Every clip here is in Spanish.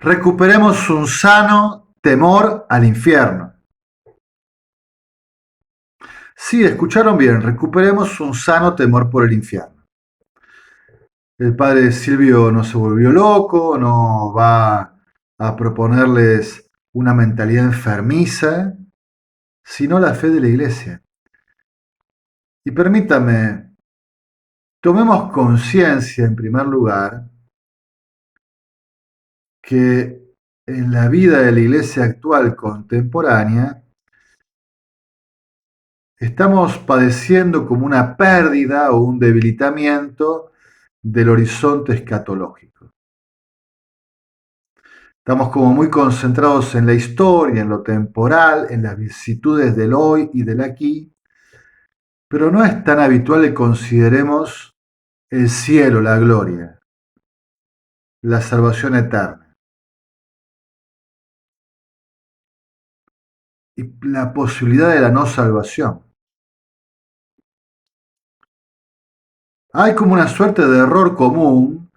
Recuperemos un sano temor al infierno. Sí, escucharon bien, recuperemos un sano temor por el infierno. El padre Silvio no se volvió loco, no va a proponerles una mentalidad enfermiza, sino la fe de la iglesia. Y permítame, tomemos conciencia en primer lugar que en la vida de la iglesia actual contemporánea estamos padeciendo como una pérdida o un debilitamiento del horizonte escatológico. Estamos como muy concentrados en la historia, en lo temporal, en las vicisitudes del hoy y del aquí, pero no es tan habitual que consideremos el cielo, la gloria, la salvación eterna y la posibilidad de la no salvación. Hay como una suerte de error común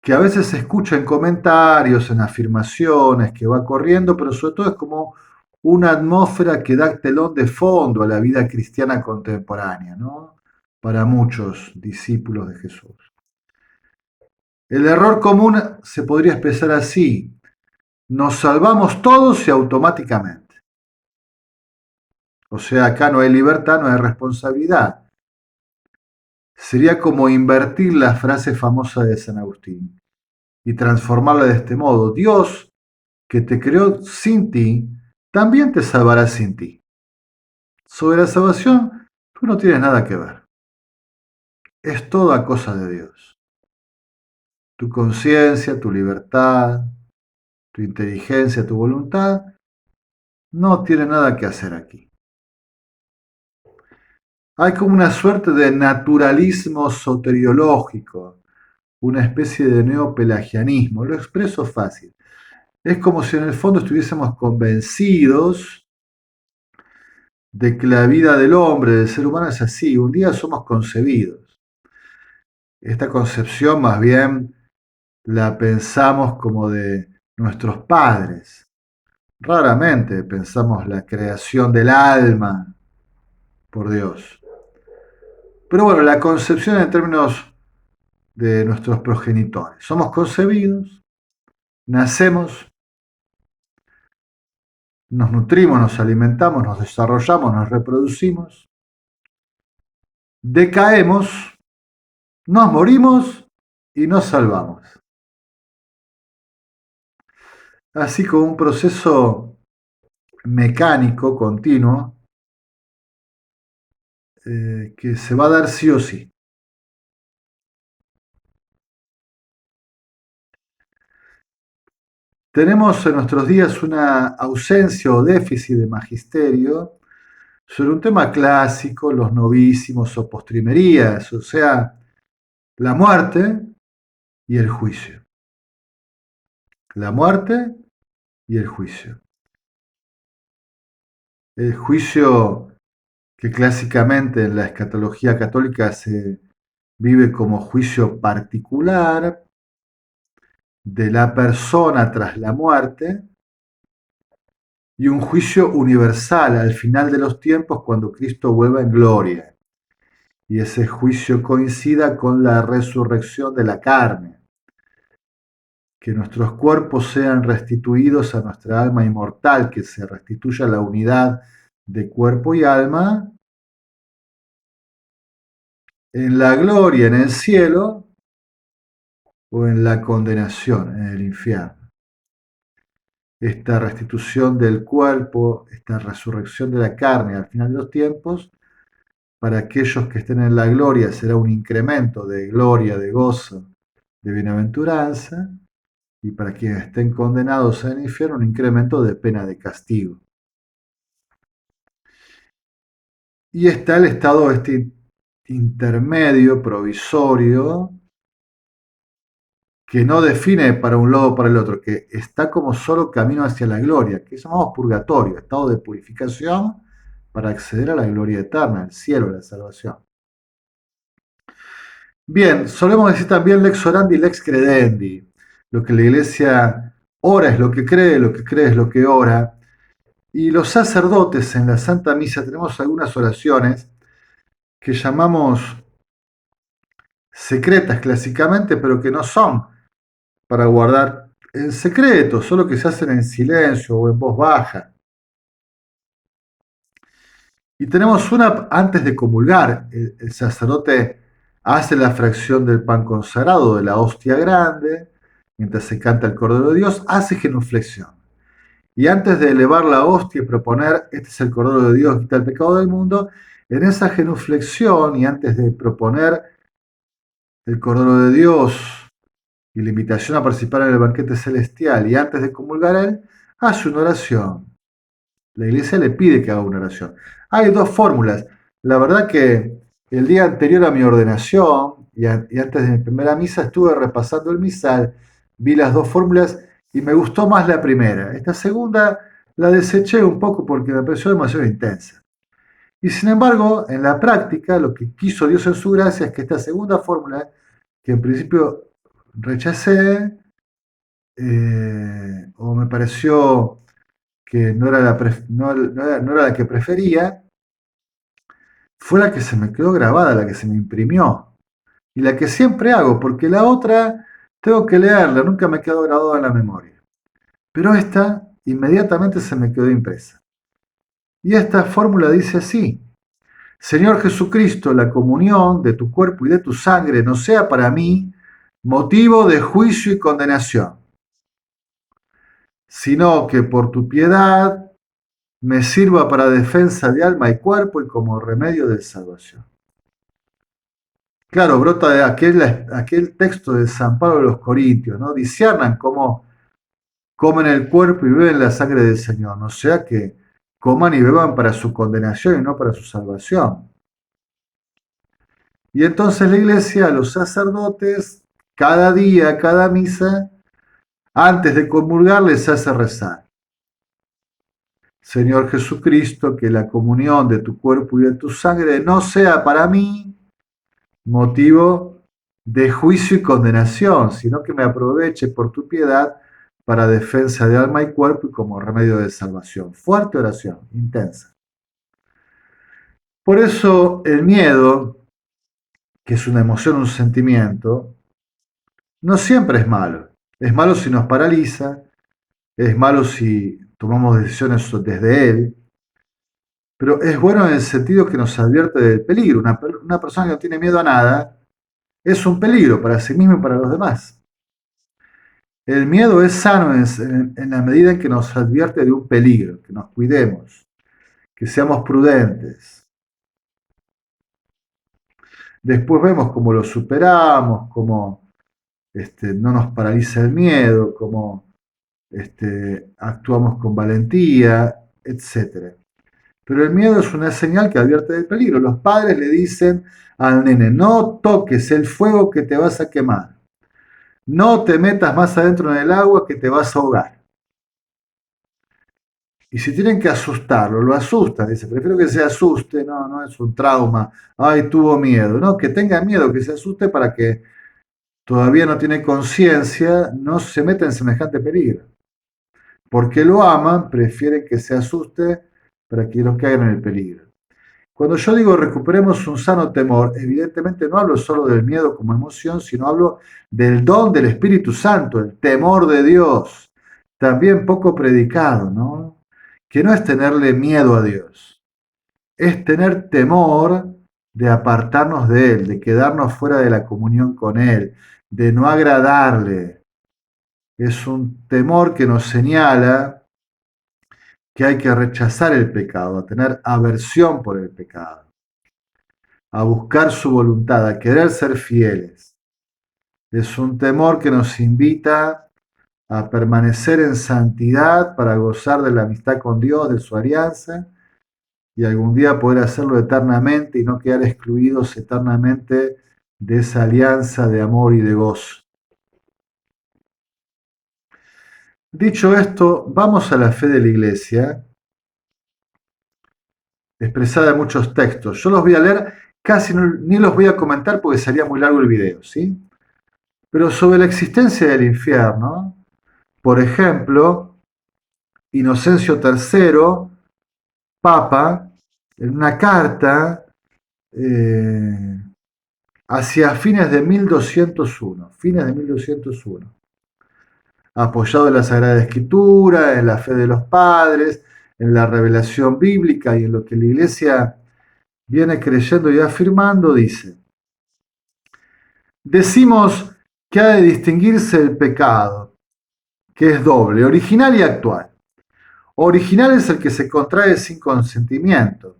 que a veces se escucha en comentarios, en afirmaciones, que va corriendo, pero sobre todo es como una atmósfera que da telón de fondo a la vida cristiana contemporánea, ¿no? Para muchos discípulos de Jesús. El error común se podría expresar así: nos salvamos todos y automáticamente. O sea, acá no hay libertad, no hay responsabilidad. Sería como invertir la frase famosa de San Agustín y transformarla de este modo: Dios, que te creó sin ti, también te salvará sin ti. Sobre la salvación, tú no tienes nada que ver. Es toda cosa de Dios. Tu conciencia, tu libertad, tu inteligencia, tu voluntad, no tiene nada que hacer aquí. Hay como una suerte de naturalismo soteriológico, una especie de neopelagianismo. Lo expreso fácil. Es como si en el fondo estuviésemos convencidos de que la vida del hombre, del ser humano, es así. Un día somos concebidos. Esta concepción más bien la pensamos como de nuestros padres. Raramente pensamos la creación del alma por Dios. Pero bueno, la concepción en términos de nuestros progenitores. Somos concebidos, nacemos, nos nutrimos, nos alimentamos, nos desarrollamos, nos reproducimos, decaemos, nos morimos y nos salvamos. Así como un proceso mecánico continuo que se va a dar sí o sí. Tenemos en nuestros días una ausencia o déficit de magisterio sobre un tema clásico, los novísimos o postrimerías, o sea, la muerte y el juicio. La muerte y el juicio. El juicio que clásicamente en la escatología católica se vive como juicio particular de la persona tras la muerte, y un juicio universal al final de los tiempos cuando Cristo vuelva en gloria y ese juicio coincida con la resurrección de la carne, que nuestros cuerpos sean restituidos a nuestra alma inmortal, que se restituya la unidad de cuerpo y alma en la gloria en el cielo o en la condenación en el infierno. Esta restitución del cuerpo, esta resurrección de la carne al final de los tiempos, para aquellos que estén en la gloria será un incremento de gloria, de gozo, de bienaventuranza, y para quienes estén condenados en el infierno un incremento de pena de castigo. Y está el estado este intermedio, provisorio, que no define para un lado o para el otro, que está como solo camino hacia la gloria, que llamamos purgatorio, estado de purificación para acceder a la gloria eterna, el cielo, la salvación. Bien, solemos decir también lex orandi y lex credendi, lo que la iglesia ora es lo que cree es lo que ora. Y los sacerdotes en la Santa Misa tenemos algunas oraciones que llamamos secretas clásicamente, pero que no son para guardar en secreto, solo que se hacen en silencio o en voz baja. Y tenemos una antes de comulgar. El sacerdote hace la fracción del pan consagrado, de la hostia grande, mientras se canta el Cordero de Dios, hace genuflexión. Y antes de elevar la hostia y proponer, este es el Cordero de Dios que quita el pecado del mundo, en esa genuflexión y antes de proponer el Cordero de Dios y la invitación a participar en el banquete celestial y antes de comulgar él, hace una oración. La iglesia le pide que haga una oración. Hay dos fórmulas. La verdad que el día anterior a mi ordenación y antes de mi primera misa estuve repasando el misal, vi las dos fórmulas y me gustó más la primera. Esta segunda la deseché un poco porque me pareció demasiado intensa. Y sin embargo, en la práctica, lo que quiso Dios en su gracia es que esta segunda fórmula, que en principio rechacé, o me pareció que no era no era la que prefería, fue la que se me quedó grabada, la que se me imprimió. Y la que siempre hago, porque la otra tengo que leerla, nunca me quedó grabada en la memoria. Pero esta inmediatamente se me quedó impresa. Y esta fórmula dice así: Señor Jesucristo, la comunión de tu cuerpo y de tu sangre no sea para mí motivo de juicio y condenación, sino que por tu piedad me sirva para defensa de alma y cuerpo y como remedio de salvación. Claro, brota de aquel texto de San Pablo de los Corintios, ¿no? Disciernan cómo comen el cuerpo y beben la sangre del Señor, no sea que coman y beban para su condenación y no para su salvación. Y entonces la iglesia, a los sacerdotes, cada día, cada misa, antes de comulgar, les hace rezar. Señor Jesucristo, que la comunión de tu cuerpo y de tu sangre no sea para mí motivo de juicio y condenación, sino que me aproveche por tu piedad para defensa de alma y cuerpo y como remedio de salvación. Fuerte oración, intensa. Por eso el miedo, que es una emoción, un sentimiento, no siempre es malo. Es malo si nos paraliza, es malo si tomamos decisiones desde él, pero es bueno en el sentido que nos advierte del peligro. Una persona que no tiene miedo a nada es un peligro para sí mismo y para los demás. El miedo es sano en la medida en que nos advierte de un peligro, que nos cuidemos, que seamos prudentes. Después vemos cómo lo superamos, cómo no nos paraliza el miedo, cómo actuamos con valentía, etc. Pero el miedo es una señal que advierte del peligro. Los padres le dicen al nene: no toques el fuego que te vas a quemar. No te metas más adentro en el agua que te vas a ahogar. Y si tienen que asustarlo, lo asustan. Dice: prefiero que se asuste, no es un trauma. Ay, tuvo miedo. No, que tenga miedo, que se asuste para que todavía no tiene conciencia, no se meta en semejante peligro. Porque lo aman, prefieren que se asuste para que no caigan en el peligro. Cuando yo digo recuperemos un sano temor, evidentemente no hablo solo del miedo como emoción, sino hablo del don del Espíritu Santo, el temor de Dios, también poco predicado, ¿no? Que no es tenerle miedo a Dios, es tener temor de apartarnos de Él, de quedarnos fuera de la comunión con Él, de no agradarle. Es un temor que nos señala que hay que rechazar el pecado, a tener aversión por el pecado, a buscar su voluntad, a querer ser fieles. Es un temor que nos invita a permanecer en santidad para gozar de la amistad con Dios, de su alianza, y algún día poder hacerlo eternamente y no quedar excluidos eternamente de esa alianza de amor y de gozo. Dicho esto, vamos a la fe de la Iglesia, expresada en muchos textos. Yo los voy a leer, casi ni los voy a comentar porque sería muy largo el video, ¿sí? Pero sobre la existencia del infierno, Por ejemplo, Inocencio III, Papa, en una carta eh, hacia fines de 1201, apoyado en la Sagrada Escritura, en la fe de los padres, en la revelación bíblica y en lo que la Iglesia viene creyendo y afirmando, dice: decimos que ha de distinguirse el pecado, que es doble, original y actual. Original es el que se contrae sin consentimiento,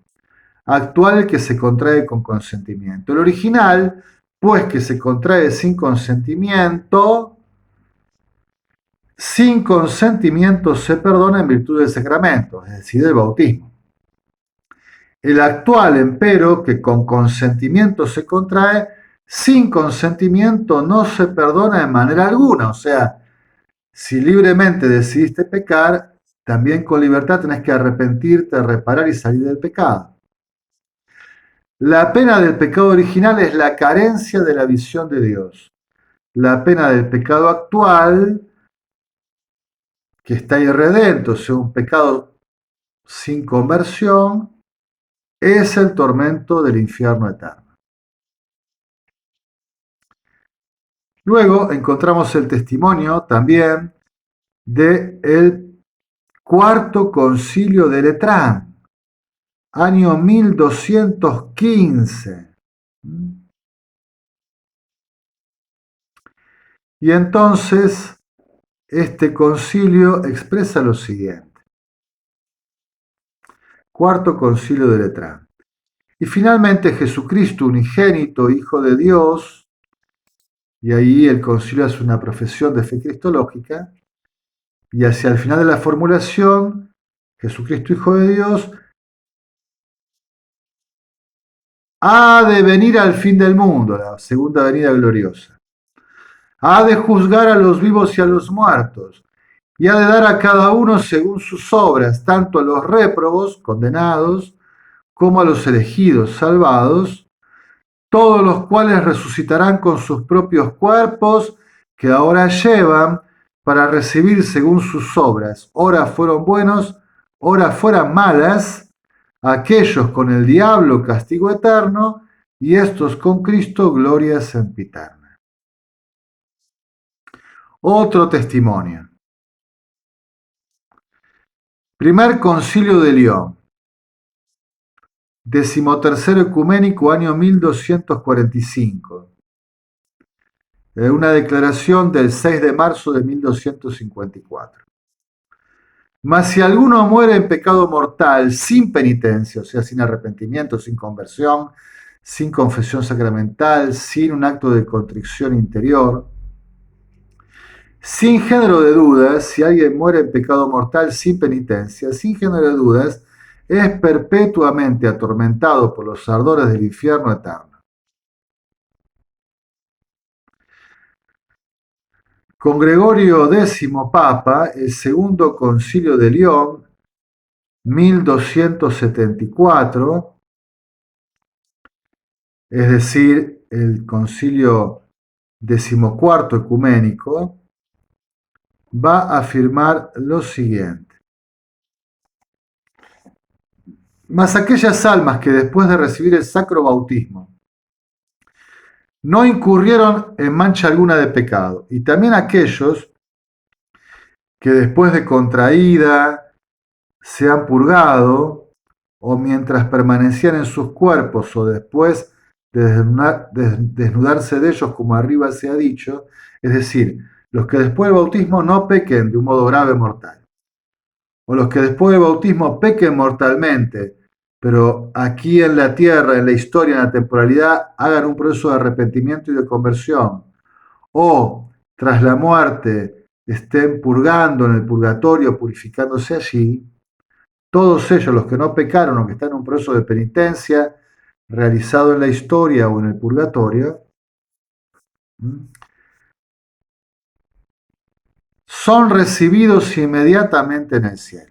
actual el que se contrae con consentimiento. El original, pues que se contrae sin consentimiento se perdona en virtud del sacramento, es decir, del bautismo. El actual, empero, que con consentimiento se contrae, sin consentimiento no se perdona de manera alguna. O sea, si libremente decidiste pecar, también con libertad tenés que arrepentirte, reparar y salir del pecado. La pena del pecado original es la carencia de la visión de Dios. La pena del pecado actual, que está irredento, o sea, un pecado sin conversión, es el tormento del infierno eterno. Luego encontramos el testimonio también del Cuarto Concilio de Letrán, año 1215. Y entonces este concilio expresa lo siguiente. Cuarto Concilio de Letrán. Y finalmente Jesucristo, unigénito, Hijo de Dios, y ahí el concilio hace una profesión de fe cristológica, y hacia el final de la formulación, Jesucristo, Hijo de Dios, ha de venir al fin del mundo, la segunda venida gloriosa. Ha de juzgar a los vivos y a los muertos, y ha de dar a cada uno según sus obras, tanto a los réprobos, condenados, como a los elegidos, salvados, todos los cuales resucitarán con sus propios cuerpos, que ahora llevan, para recibir según sus obras. Ora fueron buenos, ora fueran malas, aquellos con el diablo castigo eterno, y estos con Cristo gloria sempiterna. Otro testimonio. Primer Concilio de León, 13º Ecuménico, año 1245. Una declaración del 6 de marzo de 1254. Mas si alguno muere en pecado mortal sin penitencia, o sea, sin arrepentimiento, sin conversión, sin confesión sacramental, sin un acto de contrición interior, sin género de dudas, si alguien muere en pecado mortal sin penitencia, sin género de dudas, es perpetuamente atormentado por los ardores del infierno eterno. Con Gregorio X Papa, el segundo concilio de León, 1274, es decir, el concilio decimocuarto ecuménico, va a afirmar lo siguiente. Mas aquellas almas que después de recibir el sacro bautismo no incurrieron en mancha alguna de pecado, y también aquellos que después de contraída se han purgado, o mientras permanecían en sus cuerpos, o después de desnudarse de ellos, como arriba se ha dicho, es decir, los que después del bautismo no pequen de un modo grave mortal, o los que después del bautismo pequen mortalmente, pero aquí en la tierra, en la historia, en la temporalidad, hagan un proceso de arrepentimiento y de conversión, o tras la muerte estén purgando en el purgatorio, purificándose allí, todos ellos, los que no pecaron o que están en un proceso de penitencia realizado en la historia o en el purgatorio, son recibidos inmediatamente en el cielo.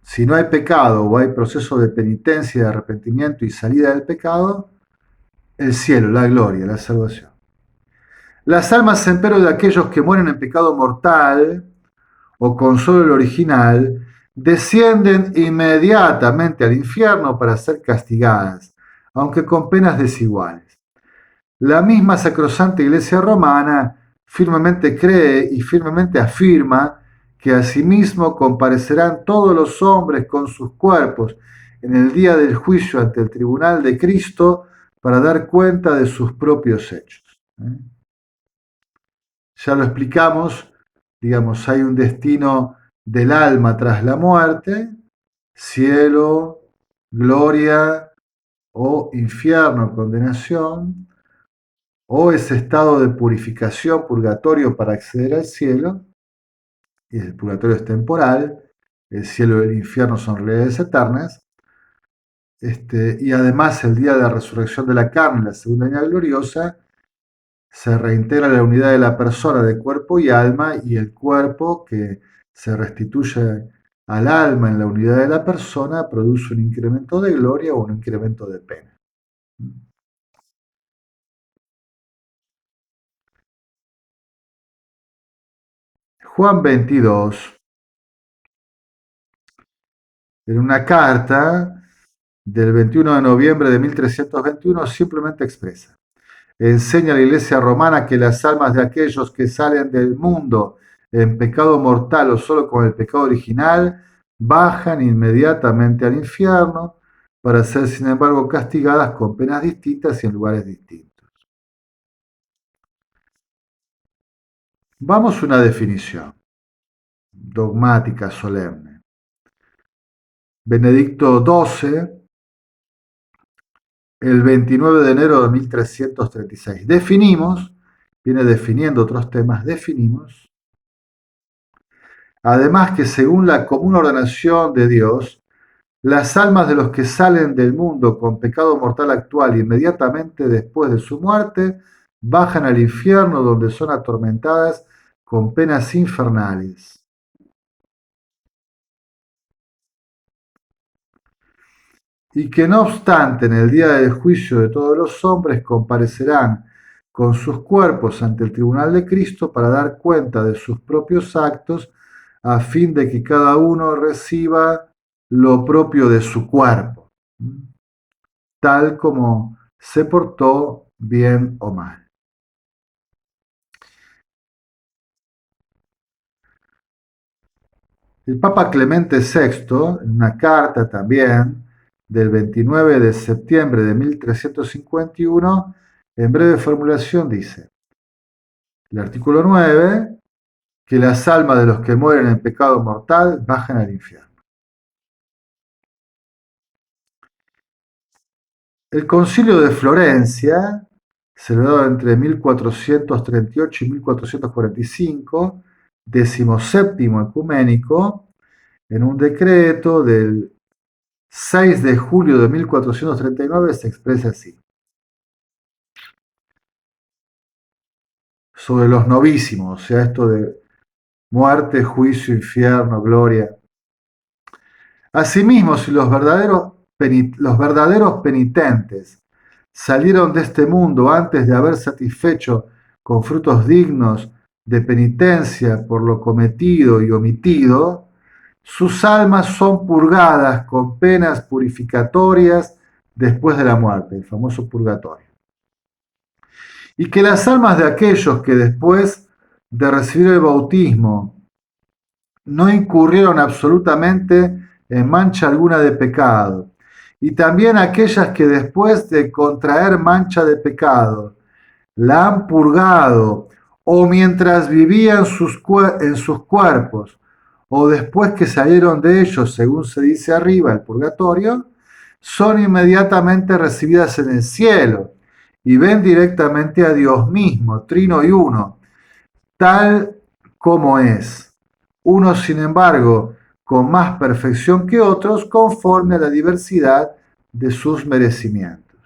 Si no hay pecado o hay proceso de penitencia, de arrepentimiento y salida del pecado, el cielo, la gloria, la salvación. Las almas, empero, de aquellos que mueren en pecado mortal o con solo el original, descienden inmediatamente al infierno para ser castigadas, aunque con penas desiguales. La misma sacrosanta Iglesia romana firmemente cree y firmemente afirma que asimismo comparecerán todos los hombres con sus cuerpos en el día del juicio ante el tribunal de Cristo para dar cuenta de sus propios hechos. Ya lo explicamos, digamos, hay un destino del alma tras la muerte, cielo, gloria o infierno, condenación, o ese estado de purificación, purgatorio para acceder al cielo, y el purgatorio es temporal, el cielo y el infierno son realidades eternas, y además el día de la resurrección de la carne, la segunda venida gloriosa, se reintegra la unidad de la persona de cuerpo y alma, y el cuerpo que se restituye al alma en la unidad de la persona produce un incremento de gloria o un incremento de pena. Juan 22, en una carta del 21 de noviembre de 1321, simplemente expresa: enseña a la Iglesia romana que las almas de aquellos que salen del mundo en pecado mortal o solo con el pecado original bajan inmediatamente al infierno para ser, sin embargo, castigadas con penas distintas y en lugares distintos. Vamos a una definición dogmática, solemne. Benedicto XII, el 29 de enero de 1336. Viene definiendo otros temas, definimos, además, que según la común ordenación de Dios, las almas de los que salen del mundo con pecado mortal actual inmediatamente después de su muerte bajan al infierno, donde son atormentadas con penas infernales. Y que no obstante en el día del juicio de todos los hombres comparecerán con sus cuerpos ante el tribunal de Cristo para dar cuenta de sus propios actos, a fin de que cada uno reciba lo propio de su cuerpo, tal como se portó, bien o mal. El Papa Clemente VI, en una carta también del 29 de septiembre de 1351, en breve formulación dice: el artículo 9, que las almas de los que mueren en pecado mortal bajan al infierno. El Concilio de Florencia, celebrado entre 1438 y 1445, 17º ecuménico, en un decreto del 6 de julio de 1439 se expresa así: sobre los novísimos, o sea, esto de muerte, juicio, infierno, gloria. Asimismo, si los verdaderos penitentes salieron de este mundo antes de haber satisfecho con frutos dignos de penitencia por lo cometido y omitido, sus almas son purgadas con penas purificatorias después de la muerte, el famoso purgatorio. Y que las almas de aquellos que después de recibir el bautismo no incurrieron absolutamente en mancha alguna de pecado, y también aquellas que después de contraer mancha de pecado la han purgado, o mientras vivían en sus cuerpos, o después que salieron de ellos, según se dice arriba, el purgatorio, son inmediatamente recibidas en el cielo y ven directamente a Dios mismo, trino y uno, tal como es. Unos, sin embargo, con más perfección que otros, conforme a la diversidad de sus merecimientos.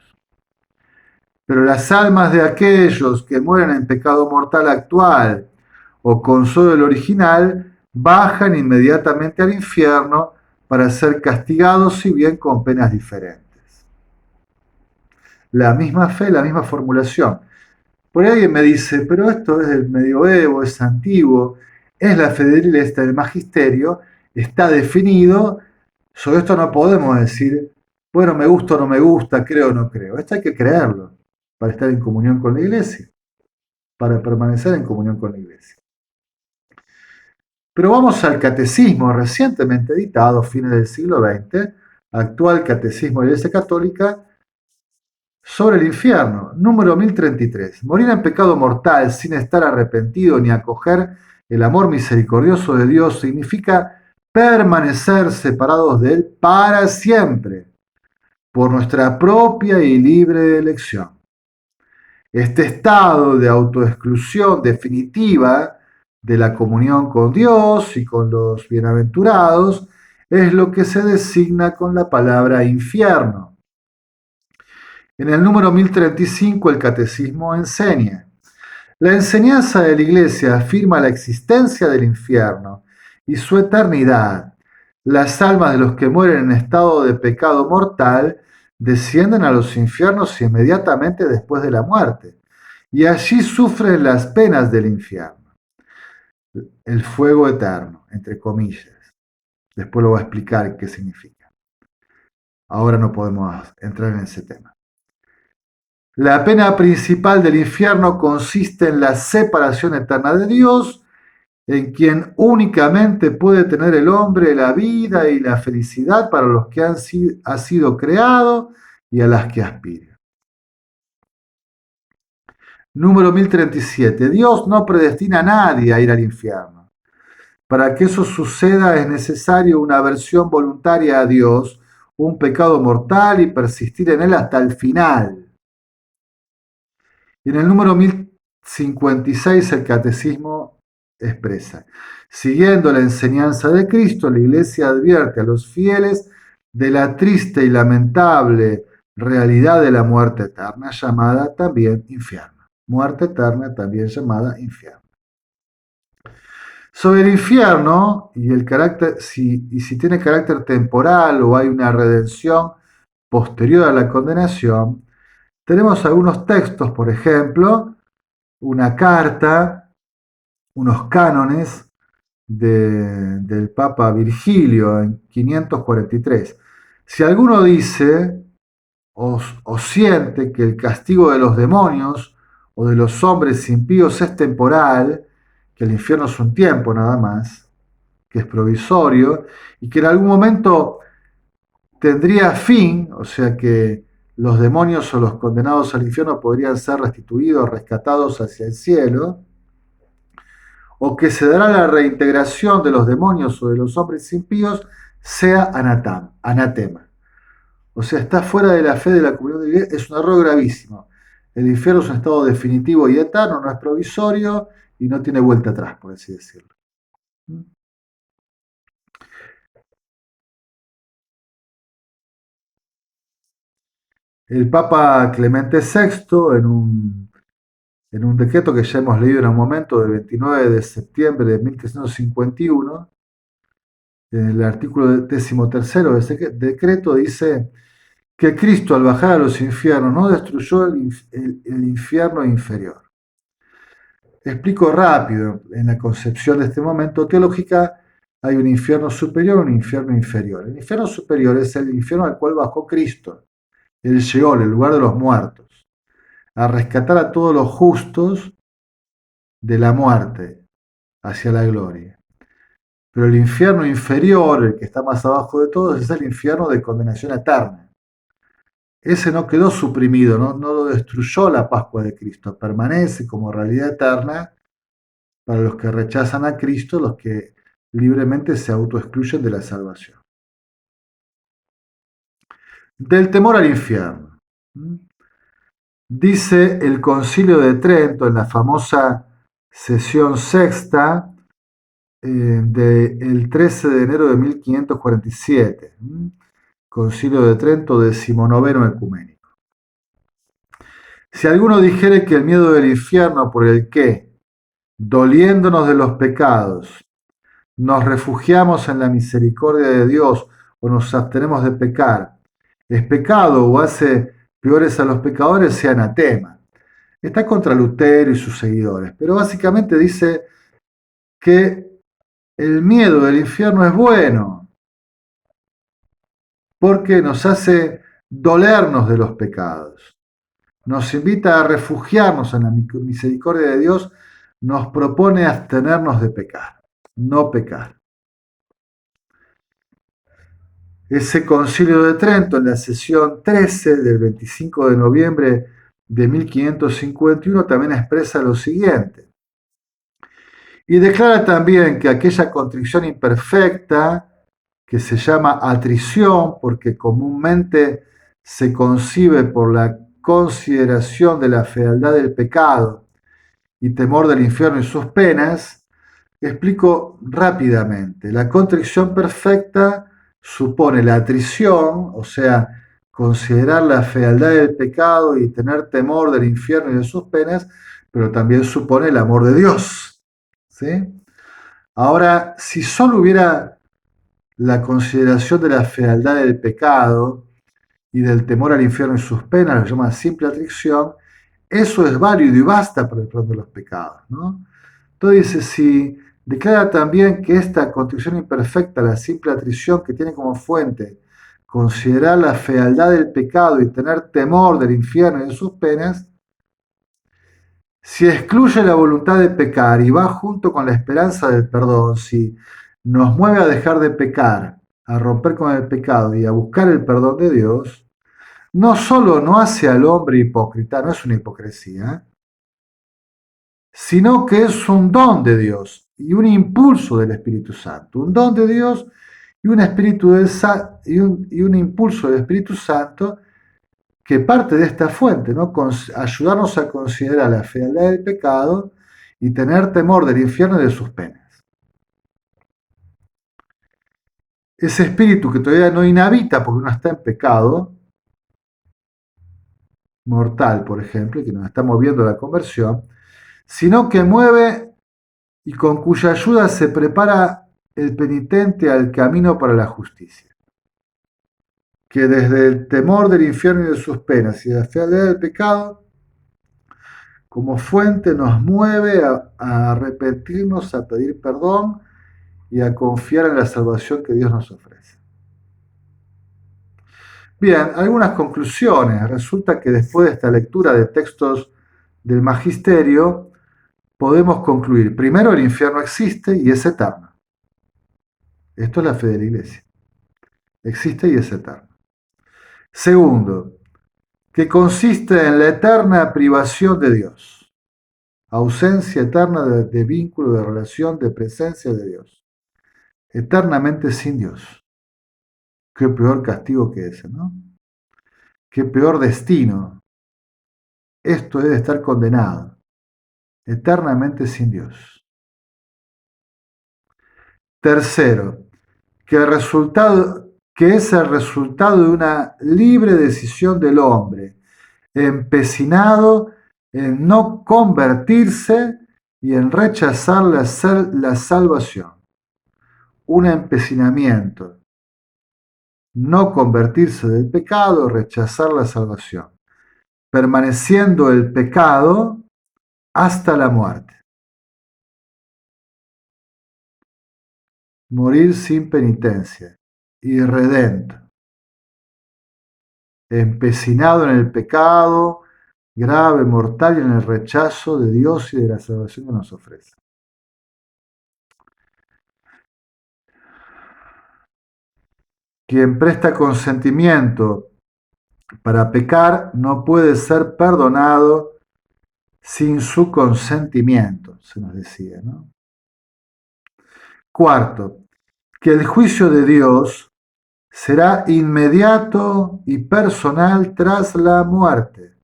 Pero las almas de aquellos que mueren en pecado mortal actual o con solo el original bajan inmediatamente al infierno para ser castigados, si bien con penas diferentes. La misma fe, la misma formulación. Por ahí alguien me dice, pero esto es del medioevo, es antiguo, es la fe del magisterio, está definido, sobre esto no podemos decir, bueno, me gusta o no me gusta, creo o no creo. Esto hay que creerlo para estar en comunión con la iglesia, para permanecer en comunión con la iglesia. Pero vamos al catecismo recientemente editado, fines del siglo XX, actual catecismo de la Iglesia Católica, sobre el infierno, número 1033. Morir en pecado mortal sin estar arrepentido ni acoger el amor misericordioso de Dios significa permanecer separados de Él para siempre, por nuestra propia y libre elección. Este estado de autoexclusión definitiva de la comunión con Dios y con los bienaventurados es lo que se designa con la palabra infierno. En el número 1035 el catecismo enseña: la enseñanza de la Iglesia afirma la existencia del infierno y su eternidad. Las almas de los que mueren en estado de pecado mortal descienden a los infiernos inmediatamente después de la muerte, y allí sufren las penas del infierno, el fuego eterno, entre comillas. Después lo voy a explicar qué significa. Ahora no podemos entrar en ese tema. La pena principal del infierno consiste en la separación eterna de Dios, en quien únicamente puede tener el hombre la vida y la felicidad para los que ha sido creado y a las que aspira. Número 1037. Dios no predestina a nadie a ir al infierno. Para que eso suceda es necesario una aversión voluntaria a Dios, un pecado mortal y persistir en él hasta el final. Y en el número 1056 el catecismo expresa: siguiendo la enseñanza de Cristo, la Iglesia advierte a los fieles de la triste y lamentable realidad de la muerte eterna, llamada también infierno. Muerte eterna también llamada infierno. Sobre el infierno y el carácter, si tiene carácter temporal o hay una redención posterior a la condenación, tenemos algunos textos, por ejemplo, una carta, unos cánones del Papa Virgilio en 543. Si alguno dice o siente que el castigo de los demonios o de los hombres impíos es temporal, que el infierno es un tiempo nada más, que es provisorio, y que en algún momento tendría fin, o sea que los demonios o los condenados al infierno podrían ser restituidos, rescatados hacia el cielo, o que se dará la reintegración de los demonios o de los hombres impíos, sea anatema. O sea, está fuera de la fe de la comunión de la iglesia, es un error gravísimo. El infierno es un estado definitivo y eterno, no es provisorio y no tiene vuelta atrás, por así decirlo. El Papa Clemente VI, en un decreto que ya hemos leído en un momento, del 29 de septiembre de 1351, en el artículo 13 de ese decreto dice que Cristo, al bajar a los infiernos, no destruyó el infierno inferior. Explico rápido: en la concepción de este momento teológica hay un infierno superior y un infierno inferior. El infierno superior es el infierno al cual bajó Cristo, el Sheol, el lugar de los muertos, a rescatar a todos los justos de la muerte hacia la gloria. Pero el infierno inferior, el que está más abajo de todos, es el infierno de condenación eterna. Ese no quedó suprimido, no lo destruyó la Pascua de Cristo, permanece como realidad eterna para los que rechazan a Cristo, los que libremente se autoexcluyen de la salvación. Del temor al infierno. Dice el Concilio de Trento en la famosa sesión sexta del 13 de enero de 1547. Concilio de Trento, 19º ecuménico. Si alguno dijere que el miedo del infierno por el que, doliéndonos de los pecados, nos refugiamos en la misericordia de Dios o nos abstenemos de pecar, es pecado o hace peores a los pecadores, sea anatema. Está contra Lutero y sus seguidores, pero básicamente dice que el miedo del infierno es bueno porque nos hace dolernos de los pecados, nos invita a refugiarnos en la misericordia de Dios, nos propone abstenernos de pecar, no pecar. Ese concilio de Trento, en la sesión 13 del 25 de noviembre de 1551, también expresa lo siguiente. Y declara también que aquella contrición imperfecta, que se llama atrición, porque comúnmente se concibe por la consideración de la fealdad del pecado y temor del infierno y sus penas, explico rápidamente. La contrición perfecta supone la atrición, o sea, considerar la fealdad del pecado y tener temor del infierno y de sus penas, pero también supone el amor de Dios. ¿Sí? Ahora, si solo hubiera la consideración de la fealdad del pecado y del temor al infierno y sus penas, lo llama simple atrición, eso es válido y basta para el perdón de los pecados, ¿no? Entonces dice, si declara también que esta contrición imperfecta, la simple atrición que tiene como fuente considerar la fealdad del pecado y tener temor del infierno y de sus penas, si excluye la voluntad de pecar y va junto con la esperanza del perdón, si nos mueve a dejar de pecar, a romper con el pecado y a buscar el perdón de Dios, no solo no hace al hombre hipócrita, no es una hipocresía, sino que es un don de Dios y un impulso del Espíritu Santo. Un don de Dios y un, espíritu del, y un impulso del Espíritu Santo que parte de esta fuente, ¿no? Ayudarnos a considerar la fealdad del pecado y tener temor del infierno y de sus penas. Ese espíritu que todavía no inhabita porque no está en pecado, mortal, por ejemplo, y que nos está moviendo a la conversión, sino que mueve y con cuya ayuda se prepara el penitente al camino para la justicia. Que desde el temor del infierno y de sus penas y de la fealdad del pecado, como fuente nos mueve a arrepentirnos, a pedir perdón y a confiar en la salvación que Dios nos ofrece. Bien, algunas conclusiones. Resulta que después de esta lectura de textos del Magisterio, podemos concluir, primero, el infierno existe y es eterno. Esto es la fe de la Iglesia. Existe y es eterno. Segundo, que consiste en la eterna privación de Dios. Ausencia eterna de vínculo, de relación, de presencia de Dios. Eternamente sin Dios. Qué peor castigo que ese, ¿no? Qué peor destino. Esto es de estar condenado. Eternamente sin Dios. Tercero, que es el resultado de una libre decisión del hombre, empecinado en no convertirse y en rechazar la salvación. Un empecinamiento. No convertirse del pecado, rechazar la salvación. Permaneciendo el pecado hasta la muerte. Morir sin penitencia. Irredento. Empecinado en el pecado, grave, mortal y en el rechazo de Dios y de la salvación que nos ofrece. Quien presta consentimiento para pecar no puede ser perdonado sin su consentimiento, se nos decía, ¿no? Cuarto, que el juicio de Dios será inmediato y personal tras la muerte,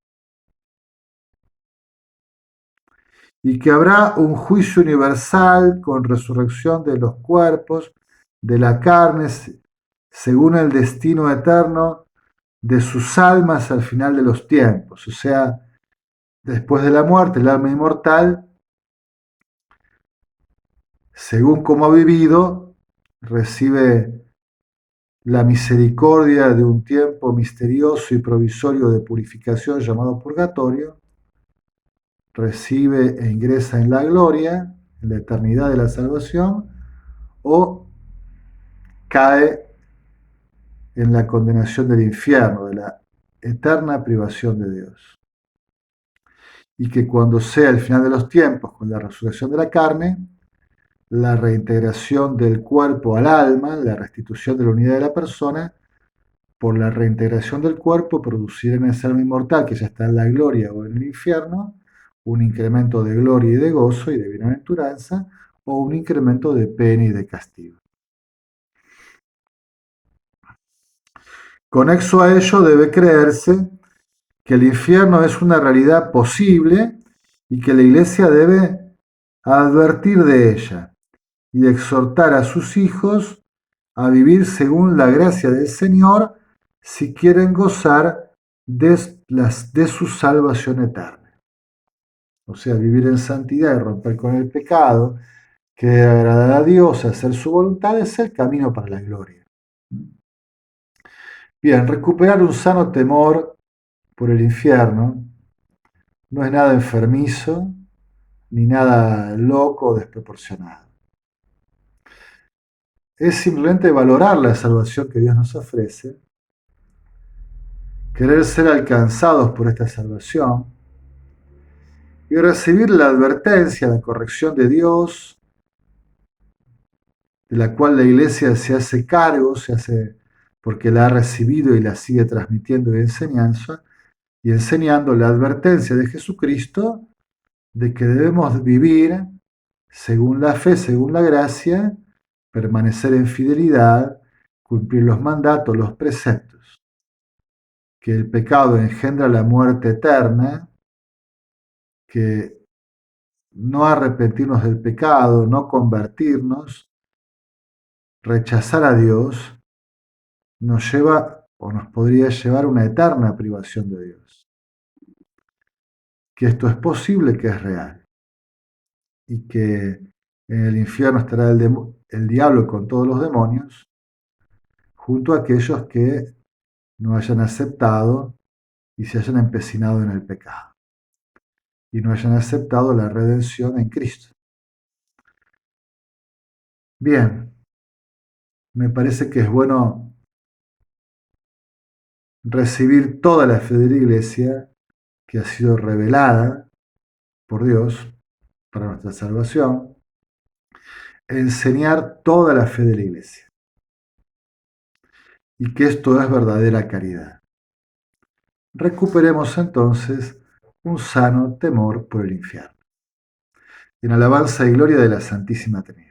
y que habrá un juicio universal con resurrección de los cuerpos, de la carne, según el destino eterno de sus almas al final de los tiempos. O sea, después de la muerte, el alma inmortal, según como ha vivido, recibe la misericordia de un tiempo misterioso y provisorio de purificación llamado purgatorio, recibe e ingresa en la gloria, en la eternidad de la salvación, o cae en la condenación del infierno, de la eterna privación de Dios. Y que cuando sea el final de los tiempos, con la resurrección de la carne, la reintegración del cuerpo al alma, la restitución de la unidad de la persona, por la reintegración del cuerpo producirá en ese alma inmortal que ya está en la gloria o en el infierno, un incremento de gloria y de gozo y de bienaventuranza, o un incremento de pena y de castigo. Conexo a ello debe creerse que el infierno es una realidad posible y que la Iglesia debe advertir de ella y exhortar a sus hijos a vivir según la gracia del Señor si quieren gozar de su salvación eterna. O sea, vivir en santidad y romper con el pecado, que agradar a Dios, hacer su voluntad, es el camino para la gloria. Bien, recuperar un sano temor por el infierno no es nada enfermizo ni nada loco o desproporcionado. Es simplemente valorar la salvación que Dios nos ofrece, querer ser alcanzados por esta salvación y recibir la advertencia, la corrección de Dios, de la cual la Iglesia se hace cargo, se hace porque la ha recibido y la sigue transmitiendo y enseñando la advertencia de Jesucristo de que debemos vivir según la fe, según la gracia, permanecer en fidelidad, cumplir los mandatos, los preceptos, que el pecado engendra la muerte eterna, que no arrepentirnos del pecado, no convertirnos, rechazar a Dios, nos lleva o nos podría llevar a una eterna privación de Dios. Que esto es posible, que es real. Y que en el infierno estará el diablo con todos los demonios, junto a aquellos que no hayan aceptado y se hayan empecinado en el pecado. Y no hayan aceptado la redención en Cristo. Bien, me parece que es bueno recibir toda la fe de la Iglesia que ha sido revelada por Dios para nuestra salvación, enseñar toda la fe de la Iglesia y que esto es verdadera caridad. Recuperemos entonces un sano temor por el infierno. En alabanza y gloria de la Santísima Trinidad.